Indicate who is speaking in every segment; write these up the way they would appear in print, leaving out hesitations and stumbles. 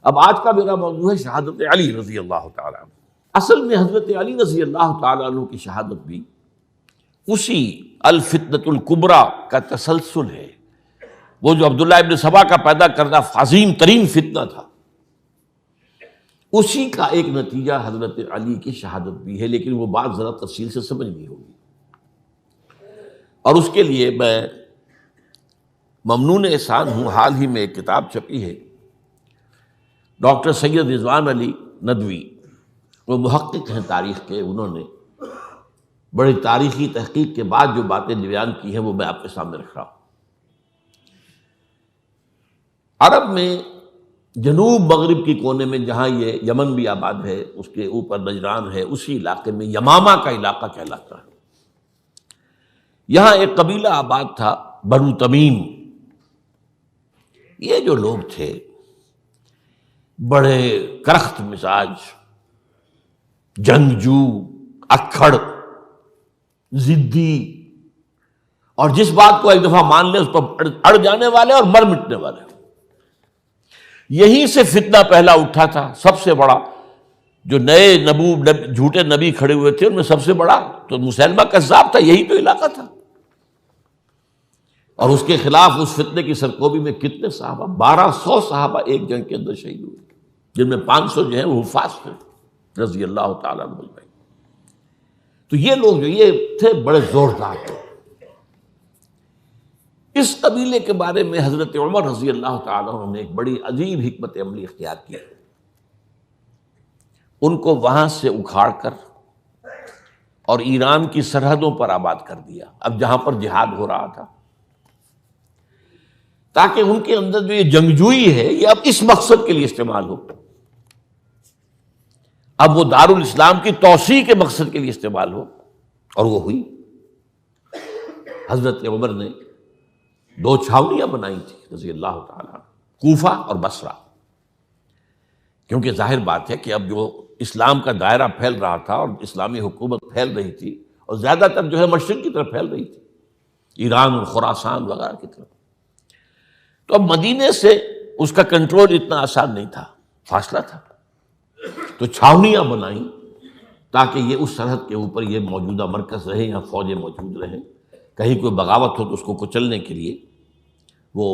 Speaker 1: اب آج کا میرا موضوع ہے شہادت علی رضی اللہ تعالیٰ عنہ۔ اصل میں حضرت علی رضی اللہ تعالیٰ عنہ کی شہادت بھی اسی الفتنۃ الکبریٰ کا تسلسل ہے۔ وہ جو عبداللہ ابن سبا کا پیدا کردہ عظیم ترین فتنہ تھا، اسی کا ایک نتیجہ حضرت علی کی شہادت بھی ہے، لیکن وہ بات ذرا تفصیل سے سمجھنی ہوگی۔ اور اس کے لیے میں ممنون احسان ہوں، حال ہی میں ایک کتاب چھپی ہے، ڈاکٹر سید رضوان علی ندوی، وہ محقق ہیں تاریخ کے، انہوں نے بڑی تاریخی تحقیق کے بعد جو باتیں بیان کی ہیں وہ میں آپ کے سامنے رکھ رہا ہوں۔ عرب میں جنوب مغرب کی کونے میں، جہاں یہ یمن بھی آباد ہے، اس کے اوپر نجران ہے، اسی علاقے میں یمامہ کا علاقہ کہلاتا ہے۔ یہاں ایک قبیلہ آباد تھا، بنو تمیم۔ یہ جو لوگ تھے بڑے کرخت مزاج، جنگجو، اکھڑ، ضدی، اور جس بات کو ایک دفعہ مان لے اس پر اڑ جانے والے اور مر مٹنے والے۔ یہیں سے فتنہ پہلا اٹھا تھا، سب سے بڑا جو نئے جھوٹے نبی کھڑے ہوئے تھے ان میں سب سے بڑا تو مسیلمہ کذاب تھا، یہی تو علاقہ تھا۔ اور اس کے خلاف اس فتنے کی سرکوبی میں کتنے صحابہ، 1200 صحابہ ایک جنگ کے اندر شہید ہوئے، جن میں 500 جو ہیں وہ حفاظ تھے رضی اللہ تعالیٰ عنہ۔ تو یہ لوگ جو یہ تھے بڑے زوردار تھے۔ اس قبیلے کے بارے میں حضرت عمر رضی اللہ تعالیٰ عنہ نے ایک بڑی عجیب حکمت عملی اختیار کی۔ ان کو وہاں سے اکھاڑ کر اور ایران کی سرحدوں پر آباد کر دیا، اب جہاں پر جہاد ہو رہا تھا، تاکہ ان کے اندر جو یہ جنگجوئی ہے یہ اب اس مقصد کے لیے استعمال ہو، اب وہ دارالاسلام کی توسیع کے مقصد کے لیے استعمال ہو، اور وہ ہوئی۔ حضرت عمر نے 2 چھاونیاں بنائی تھی رضی اللہ تعالیٰ، کوفہ اور بصرہ، کیونکہ ظاہر بات ہے کہ اب جو اسلام کا دائرہ پھیل رہا تھا اور اسلامی حکومت پھیل رہی تھی، اور زیادہ تر جو ہے مشرق کی طرف پھیل رہی تھی، ایران اور خراسان وغیرہ کی طرف، تو اب مدینے سے اس کا کنٹرول اتنا آسان نہیں تھا، فاصلہ تھا، تو چھاونیاں بنائیں تاکہ یہ اس سرحد کے اوپر یہ موجودہ مرکز رہے، یہاں فوجیں موجود رہیں، کہیں کوئی بغاوت ہو تو اس کو کچلنے کے لیے وہ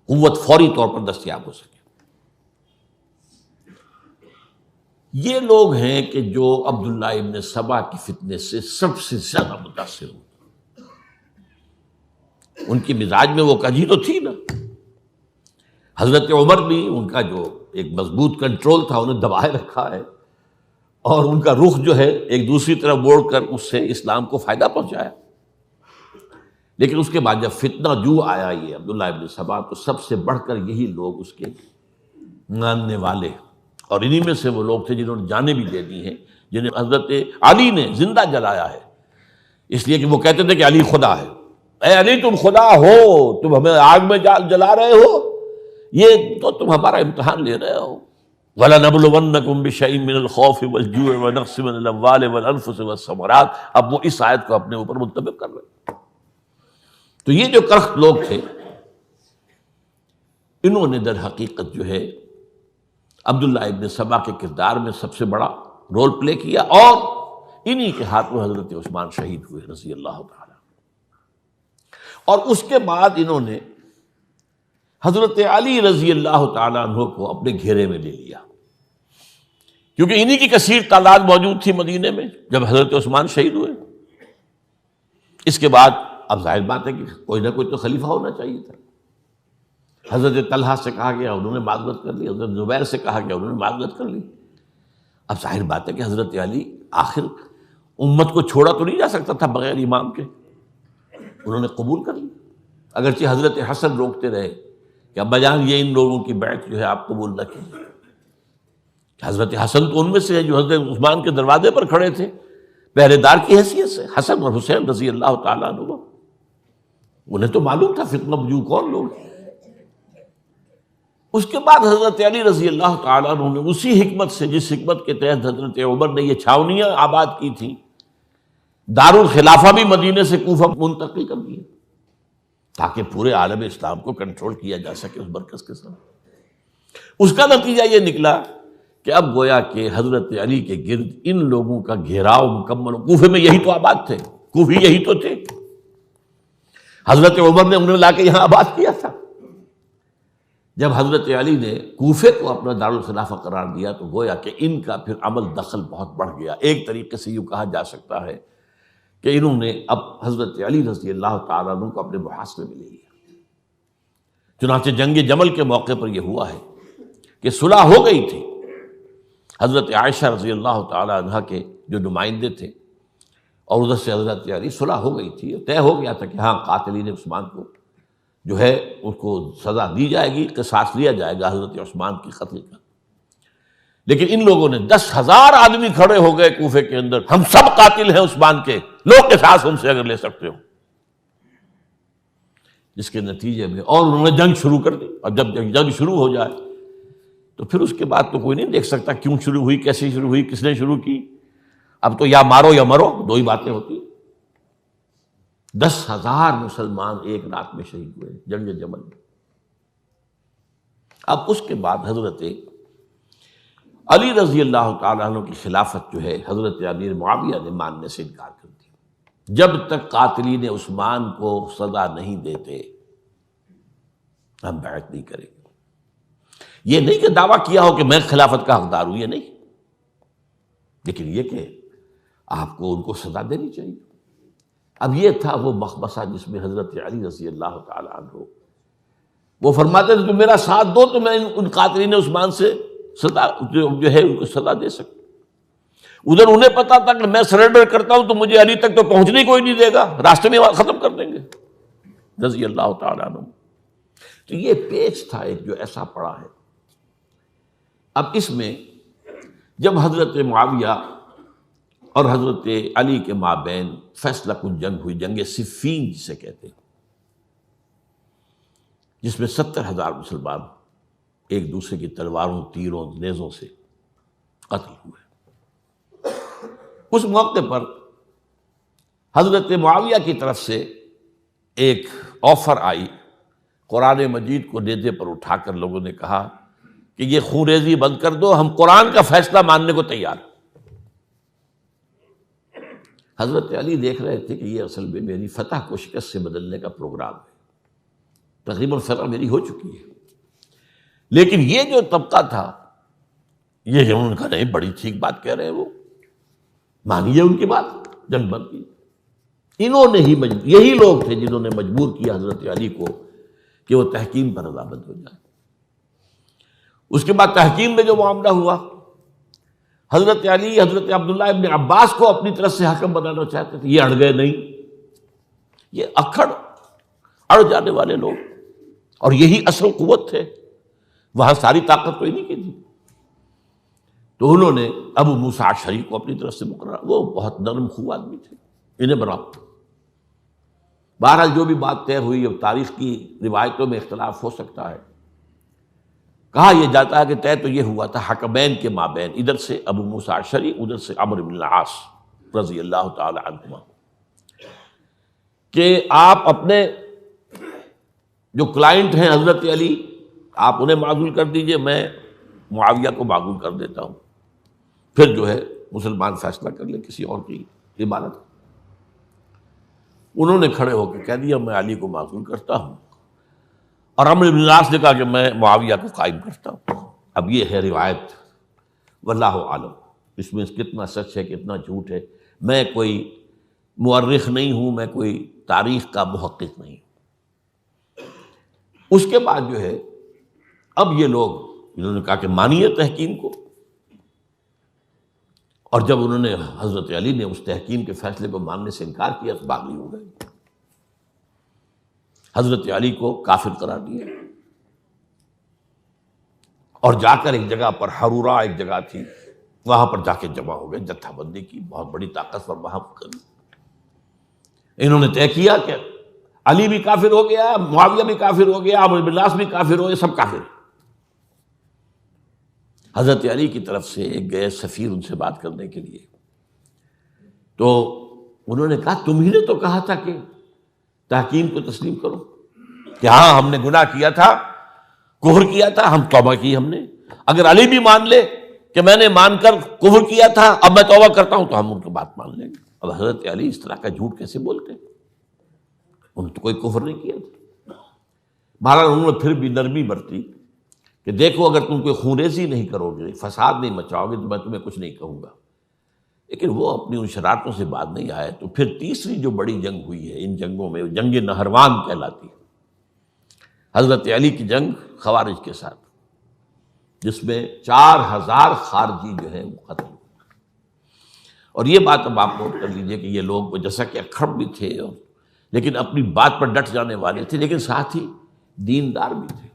Speaker 1: قوت فوری طور پر دستیاب ہو سکے۔ یہ لوگ ہیں کہ جو عبداللہ ابن سبا کی فتنے سے سب سے زیادہ متاثر ہوئے۔ ان کی مزاج میں وہ کجی تو تھی نا۔ حضرت عمر بھی ان کا جو ایک مضبوط کنٹرول تھا انہیں دبائے رکھا ہے، اور ان کا رخ جو ہے ایک دوسری طرف موڑ کر اس سے اسلام کو فائدہ پہنچایا۔ لیکن اس کے بعد جب فتنہ جو آیا یہ عبداللہ ابن سبا، تو سب سے بڑھ کر یہی لوگ اس کے ماننے والے، اور انہی میں سے وہ لوگ تھے جنہوں نے جانیں بھی دے دی ہیں، جنہیں حضرت علی نے زندہ جلایا ہے، اس لیے کہ وہ کہتے تھے کہ علی خدا ہے۔ اے علی تم خدا ہو، تم ہمیں آگ میں جلا رہے ہو، یہ تو تم ہمارا امتحان لے رہے ہو۔ وَلَنَبْلُوَنَّكُمْ بِشَيْءٍ مِّنَ الْخَوْفِ وَالْجُوعِ وَنَقْصٍ مِّنَ الْأَمْوَالِ وَالْأَنفُسِ وَالثَّمَرَاتِ۔ اب وہ اس آیت کو اپنے اوپر منطبق کر رہے ہیں۔ تو یہ جو کرخت لوگ تھے، انہوں نے در حقیقت جو ہے عبداللہ ابن سبا کے کردار میں سب سے بڑا رول پلے کیا، اور انہی کے ہاتھوں حضرت عثمان شہید ہوئے رضی اللہ تعالیٰ۔ اور اس کے بعد انہوں نے حضرت علی رضی اللہ تعالیٰ عنہ کو اپنے گھیرے میں لے لیا، کیونکہ انہی کی کثیر تعداد موجود تھی مدینے میں جب حضرت عثمان شہید ہوئے۔ اس کے بعد اب ظاہر بات ہے کہ کوئی نہ کوئی تو خلیفہ ہونا چاہیے تھا۔ حضرت طلحہ سے کہا گیا، انہوں نے معذرت کر لی، حضرت زبیر سے کہا گیا، انہوں نے معذرت کر لی۔ اب ظاہر بات ہے کہ حضرت علی آخر امت کو چھوڑا تو نہیں جا سکتا تھا بغیر امام کے، انہوں نے قبول کر لی، اگرچہ حضرت حسن روکتے رہے کہ ابا جان یہ ان لوگوں کی بیعت جو ہے آپ قبول نہ کیجیے۔ حضرت حسن تو ان میں سے ہے جو حضرت عثمان کے دروازے پر کھڑے تھے پہرے دار کی حیثیت سے، حسن اور حسین رضی اللہ تعالیٰ عنہ، انہیں تو معلوم تھا فتنہ جو کون لوگ ہیں۔ اس کے بعد حضرت علی رضی اللہ تعالیٰ عنہ نے اسی حکمت سے، جس حکمت کے تحت حضرت عمر نے یہ چھاونیاں آباد کی تھیں، دارالخلافہ بھی مدینے سے کوفہ منتقل کر دیا تاکہ پورے عالم اسلام کو کنٹرول کیا جا سکے اس مرکز کے ساتھ۔ اس کا نتیجہ یہ نکلا کہ اب گویا کہ حضرت علی کے گرد ان لوگوں کا گھیراؤ مکمل. کوفے میں یہی تو آباد تھے، کوفی یہی تو تھے. حضرت عمر نے انہیں لا کے یہاں آباد کیا تھا. جب حضرت علی نے کوفے کو اپنا دارالخلافہ قرار دیا تو گویا کہ ان کا پھر عمل دخل بہت بڑھ گیا. ایک طریقے سے یوں کہا جا سکتا ہے کہ انہوں نے اب حضرت علی رضی اللہ تعالیٰ عنہ کو اپنے محاصرے میں لے لیا. چنانچہ جنگ جمل کے موقع پر یہ ہوا ہے کہ صلح ہو گئی تھی. حضرت عائشہ رضی اللہ تعالیٰ عنہ کے جو نمائندے تھے اور ادھر سے حضرت علی، صلح ہو گئی تھی. طے ہو گیا تھا کہ ہاں قاتلین عثمان کو جو ہے اس کو سزا دی جائے گی، قصاص لیا جائے گا حضرت عثمان کی قتل کا. لیکن ان لوگوں نے 10,000 آدمی کھڑے ہو گئے کوفے کے اندر، ہم سب قاتل ہیں عثمان کے، لو قصاص ہم سے اگر لے سکتے ہو. جس کے نتیجے میں اور انہوں نے جنگ شروع کر دی. اور جب جنگ شروع ہو جائے تو پھر اس کے بعد تو کوئی نہیں دیکھ سکتا کیوں شروع ہوئی، کیسے شروع ہوئی، کس نے شروع کی. اب تو یا مارو یا مرو، دو ہی باتیں ہوتی. 10,000 مسلمان ایک رات میں شہید ہوئے جنگ جمل میں. اب اس کے بعد حضرت علی رضی اللہ تعالیٰ عنہ کی خلافت جو ہے حضرت امیر معاویہ نے ماننے سے انکار کر دیا. جب تک قاتلین عثمان کو سزا نہیں دیتے ہم بیعت نہیں کریں گے. یہ نہیں کہ دعویٰ کیا ہو کہ میں خلافت کا حقدار ہوں، یہ نہیں، لیکن یہ کہ آپ کو ان کو سزا دینی چاہیے. اب یہ تھا وہ مخمصہ جس میں حضرت علی رضی اللہ تعالیٰ عنہ وہ فرماتے تھے تم میرا ساتھ دو تو میں ان قاتلین عثمان سے سزا جو ہے ان کو سزا دے سکتا. ادھر انہیں پتا تھا کہ میں سرنڈر کرتا ہوں تو مجھے علی تک تو پہنچنے کوئی نہیں دے گا، راستے میں ختم کر دیں گے رضی اللہ تعالیٰ عنہ. تو یہ پیچ تھا ایک جو ایسا پڑا ہے. اب اس میں جب حضرت معاویہ اور حضرت علی کے مابین فیصلہ کن جنگ ہوئی، جنگ صفین جسے کہتے ہیں، جس میں 70,000 مسلمان ایک دوسرے کی تلواروں، تیروں، نیزوں سے قتل ہوئے. اس موقع پر حضرت معاویہ کی طرف سے ایک آفر آئی. قرآن مجید کو نیزے پر اٹھا کر لوگوں نے کہا کہ یہ خونریزی بند کر دو، ہم قرآن کا فیصلہ ماننے کو تیار. حضرت علی دیکھ رہے تھے کہ یہ اصل میں میری فتح کو شکست سے بدلنے کا پروگرام ہے. تقریباً فتح میری ہو چکی ہے، لیکن یہ جو طبقہ تھا یہ انہوں نے کہا نہیں بڑی ٹھیک بات کہہ رہے ہیں، وہ مانیے ان کی بات، جنگ بند کی. انہوں نے ہی یہی لوگ تھے جنہوں نے مجبور کیا حضرت علی کو کہ وہ تحکیم پر رضامند ہو جائے. اس کے بعد تحکیم میں جو معاملہ ہوا، حضرت علی حضرت عبداللہ ابن عباس کو اپنی طرف سے حکم بنانا چاہتے تھے، یہ اڑ گئے نہیں. یہ اڑ جانے والے لوگ، اور یہی اصل قوت تھے، وہاں ساری طاقت تو انہیں کی تھی. تو انہوں نے ابو موسیٰ اشعری کو اپنی طرف سے مقررہ، وہ بہت نرم خو آدمی تھے، انہیں بناؤ. بہرحال جو بھی بات طے ہوئی، اب تاریخ کی روایتوں میں اختلاف ہو سکتا ہے. کہا یہ جاتا ہے کہ طے تو یہ ہوا تھا حکمین کے مابین، ادھر سے ابو موسیٰ اشعری، ادھر سے عمرو بن العاص رضی اللہ تعالی عنہما، کہ آپ اپنے جو کلائنٹ ہیں حضرت علی آپ انہیں معزول کر دیجئے، میں معاویہ کو معزول کر دیتا ہوں، پھر جو ہے مسلمان فیصلہ کر لیں کسی اور کی عبادت. انہوں نے کھڑے ہو کے کہہ دیا میں علی کو معزول کرتا ہوں، اور عمرو بن العاص نے کہا کہ میں معاویہ کو قائم کرتا ہوں. اب یہ ہے روایت، واللہ عالم اس میں کتنا سچ ہے کتنا جھوٹ ہے. میں کوئی مورخ نہیں ہوں، میں کوئی تاریخ کا محقق نہیں. اس کے بعد جو ہے اب یہ لوگ انہوں نے کہا کہ مانیے تحکیم کو، اور جب انہوں نے حضرت علی نے اس تحکیم کے فیصلے کو ماننے سے انکار کیا تو باغی ہو گئے، حضرت علی کو کافر قرار دیا، اور جا کر ایک جگہ پر حرورہ ایک جگہ تھی وہاں پر جا کے جمع ہو گئے، جتھا بندی کی بہت بڑی طاقت پر وہاں کری. انہوں نے طے کیا کہ علی بھی کافر ہو گیا، معاویہ بھی کافر ہو گیا، عمرو بن العاص بھی کافر ہو گئے، سب کافر. حضرت علی کی طرف سے ایک گئے سفیر ان سے بات کرنے کے لیے، تو انہوں نے کہا تم ہی نے تو کہا تھا کہ تحکیم کو تسلیم کرو، کہ ہاں ہم نے گناہ کیا تھا کفر کیا تھا، ہم توبہ کی ہم نے. اگر علی بھی مان لے کہ میں نے مان کر کفر کیا تھا اب میں توبہ کرتا ہوں تو ہم ان کی بات مان لیں گے. اب حضرت علی اس طرح کا جھوٹ کیسے بولتے ہیں؟ انہوں نے تو کوئی کفر نہیں کیا تھا. بہرحال انہوں نے پھر بھی نرمی برتی کہ دیکھو اگر تم کوئی خونریزی نہیں کرو گے، فساد نہیں مچاؤ گے تو میں تمہیں کچھ نہیں کہوں گا. لیکن وہ اپنی ان شرارتوں سے بعد نہیں آئے. تو پھر تیسری جو بڑی جنگ ہوئی ہے ان جنگوں میں، جنگ نہروان کہلاتی ہے، حضرت علی کی جنگ خوارج کے ساتھ، جس میں 4000 خارجی جو ہیں وہ قتل ہوئے. اور یہ بات اب آپ نوٹ کر لیجئے کہ یہ لوگ جیسا کہ اکھڑ بھی تھے لیکن اپنی بات پر ڈٹ جانے والے تھے، لیکن ساتھ ہی دیندار بھی تھے،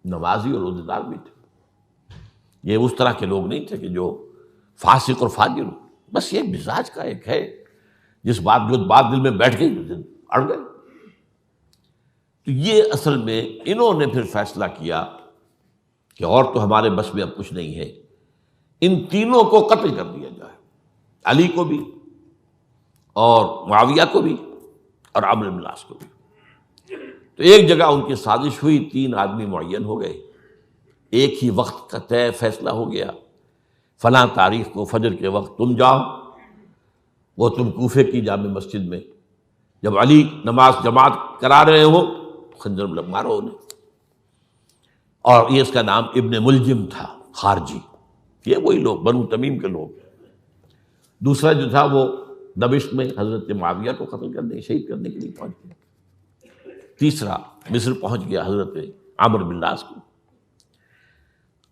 Speaker 1: نمازی اور روزے دار بھی تھے. یہ اس طرح کے لوگ نہیں تھے کہ جو فاسق اور فاجر ہو. بس یہ مزاج کا ایک ہے، جس بات دل میں بیٹھ گئی اڑ گئے. تو یہ اصل میں انہوں نے پھر فیصلہ کیا کہ اور تو ہمارے بس میں اب کچھ نہیں ہے، ان تینوں کو قتل کر دیا جائے، علی کو بھی اور معاویہ کو بھی اور عمرو بن العاص کو بھی. تو ایک جگہ ان کی سازش ہوئی، 3 آدمی معین ہو گئے، ایک ہی وقت کا طے فیصلہ ہو گیا، فلاں تاریخ کو فجر کے وقت تم جاؤ، وہ تم کوفے کی جامع مسجد میں جب علی نماز جماعت کرا رہے ہو خنجر مارو انہیں. اور یہ اس کا نام ابن ملجم تھا، خارجی، یہ وہی لوگ بنو تمیم کے لوگ. دوسرا جو تھا وہ دمشق میں حضرت معاویہ کو قتل کرنے شہید کرنے کے لیے پہنچ گیا. تیسرا مصر پہنچ گیا حضرت عمرو بن العاص کو.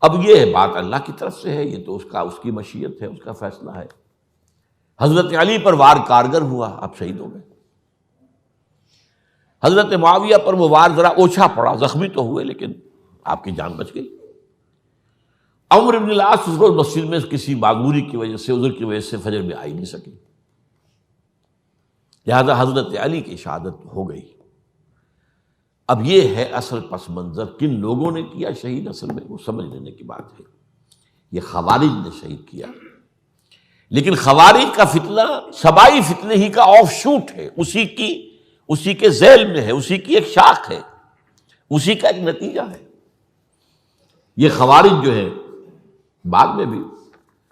Speaker 1: اب یہ بات اللہ کی طرف سے ہے، یہ تو اس کی مشیت ہے، اس کا فیصلہ ہے. حضرت علی پر وار کارگر ہوا، آپ شہید ہو گئے. حضرت معاویہ پر وہ وار ذرا اوچھا پڑا، زخمی تو ہوئے لیکن آپ کی جان بچ گئی. عمرو بن العاص اس روز مسجد میں کسی معذوری کی وجہ سے، عذر کی وجہ سے فجر میں آئی نہیں سکی، لہذا حضرت علی کی شہادت ہو گئی. اب یہ ہے اصل پس منظر، کن لوگوں نے کیا شہید، اصل میں وہ سمجھ لینے کی بات ہے. یہ خوارج نے شہید کیا، لیکن خوارج کا فتنہ سبائی فتنے ہی کا آف شوٹ ہے، اسی کے ذیل میں ہے، اسی کی ایک شاخ ہے، اسی کا ایک نتیجہ ہے. یہ خوارج جو ہے بعد میں بھی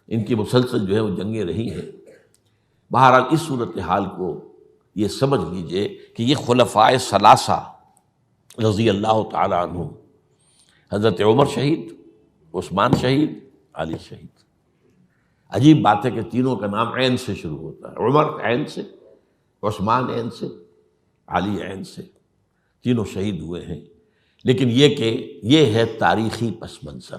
Speaker 1: ان کی مسلسل جو ہے وہ جنگیں رہی ہیں. بہرحال اس صورتحال کو یہ سمجھ لیجئے کہ یہ خلفائے ثلاثہ رضی اللہ تعالی عنہ، حضرت عمر شہید، عثمان شہید، علی شہید. عجیب بات ہے کہ تینوں کا نام عین سے شروع ہوتا ہے، عمر عین سے، عثمان عین سے، علی عین سے. تینوں شہید ہوئے ہیں. لیکن یہ کہ یہ ہے تاریخی پس منظر.